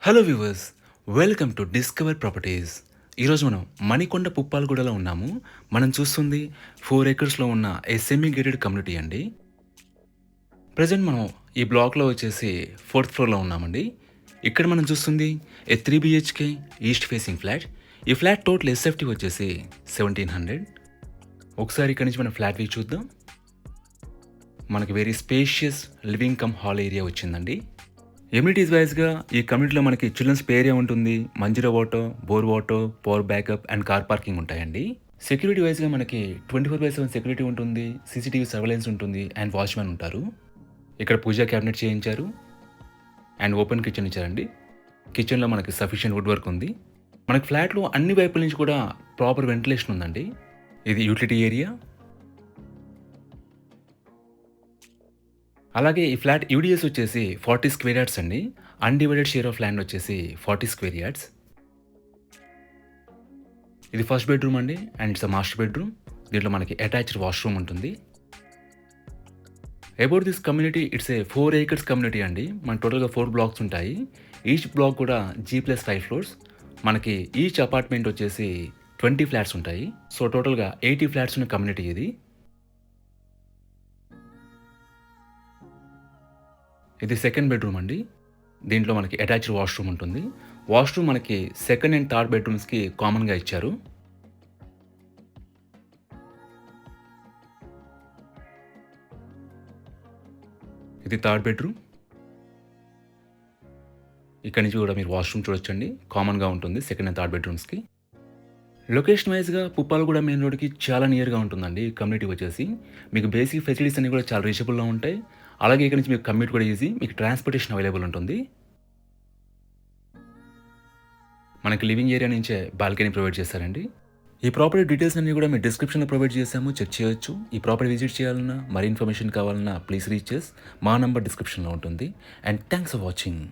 Hello viewers, welcome to discover properties. ఈరోజు మనం మణికొండ పుప్పాలగూడలో ఉన్నాము. మనం చూస్తుంది 4 ఎకర్స్లో ఉన్న ఏ సెమీ గేటెడ్ కమ్యూనిటీ అండి. ప్రజెంట్ మనం ఈ బ్లాక్లో వచ్చేసి 4th ఫ్లోర్లో ఉన్నామండి. ఇక్కడ మనం చూస్తుంది ఏ 3 బిహెచ్కే ఈస్ట్ ఫేసింగ్ ఫ్లాట్. ఈ ఫ్లాట్ టోటల్ ఎస్ఎఫ్టీ వచ్చేసి 1700. ఒకసారి ఇక్కడి నుంచి మనం ఫ్లాట్ వ్యూ చూద్దాం. మనకి very spacious living cum hall area వచ్చిందండి. ఎమ్యూనిటీస్ వైజ్గా ఈ కమ్యూనిటీలో మనకి చిల్డ్రన్స్ ప్లే ఏరియా ఉంటుంది, Manjira water, bore water, power backup and car parking ఉంటాయండి. సెక్యూరిటీ వైజ్గా మనకి 24/7 సెక్యూరిటీ ఉంటుంది, సీసీటీవీ సర్వేలెన్స్ ఉంటుంది అండ్ వాచ్మెన్ ఉంటారు. ఇక్కడ పూజా క్యాబినెట్ చేయించారు అండ్ ఓపెన్ కిచెన్ ఇచ్చారండి. కిచెన్లో మనకి సఫిషియెంట్ వుడ్ వర్క్ ఉంది. మనకి ఫ్లాట్లో అన్ని వైపుల నుంచి కూడా ప్రాపర్ వెంటిలేషన్ ఉందండి. ఇది యూటిలిటీ ఏరియా. అలాగే ఈ ఫ్లాట్ యూడిఎస్ వచ్చేసి 40 స్క్వేర్ యార్డ్స్ అండి. అన్‌డివైడెడ్ షేర్ ఆఫ్ ల్యాండ్ వచ్చేసి 40 స్క్వేర్ యార్డ్స్. ఇది ఫస్ట్ బెడ్రూమ్ అండి అండ్ ఇట్స్ మాస్టర్ బెడ్రూమ్. దీంట్లో మనకి అటాచ్డ్ వాష్రూమ్ ఉంటుంది. About this community, it's a 4 acres community అండి. మనకి టోటల్గా 4 బ్లాక్స్ ఉంటాయి. ఈచ్ బ్లాక్ కూడా G+5 ఫ్లోర్స్. మనకి ఈచ్ అపార్ట్మెంట్ వచ్చేసి 20 ఫ్లాట్స్ ఉంటాయి. సో టోటల్గా 80 ఫ్లాట్స్ ఉన్న కమ్యూనిటీ ఇది. ఇది సెకండ్ బెడ్రూమ్ అండి. దీంట్లో మనకి అటాచ్డ్ వాష్రూమ్ ఉంటుంది. వాష్రూమ్ మనకి సెకండ్ అండ్ థర్డ్ బెడ్రూమ్స్కి కామన్గా ఇచ్చారు. ఇది థర్డ్ బెడ్రూమ్. ఇక్కడి నుంచి కూడా మీరు వాష్రూమ్ చూడొచ్చండి. కామన్గా ఉంటుంది సెకండ్ అండ్ థర్డ్ బెడ్రూమ్స్కి. లొకేషన్ వైజ్గా పుప్పాలగూడ మెయిన్ రోడ్కి చాలా నియర్గా ఉంటుందండి. కమ్యూనిటీ వచ్చేసి మీకు బేసిక్ ఫెసిలిటీస్ అన్ని కూడా చాలా రీచబుల్గా ఉంటాయి. అలాగే ఇక్కడ నుంచి మీకు కమ్యూట్ కూడా ఈజీ, మీకు ట్రాన్స్పోర్టేషన్ అవైలబుల్ ఉంటుంది. మనకి లివింగ్ ఏరియా నుంచే బాల్కనీ ప్రొవైడ్ చేస్తారండి. ఈ ప్రాపర్టీ డీటెయిల్స్ అన్ని కూడా మీ డిస్క్రిప్షన్లో ప్రొవైడ్ చేసాము, చెక్ చేయొచ్చు. ఈ ప్రాపర్టీ విజిట్ చేయాలన్నా, మరి ఇన్ఫర్మేషన్ కావాలన్నా ప్లీజ్ రీచ్ చేస్. మా నంబర్ డిస్క్రిప్షన్లో ఉంటుంది. And thanks for watching.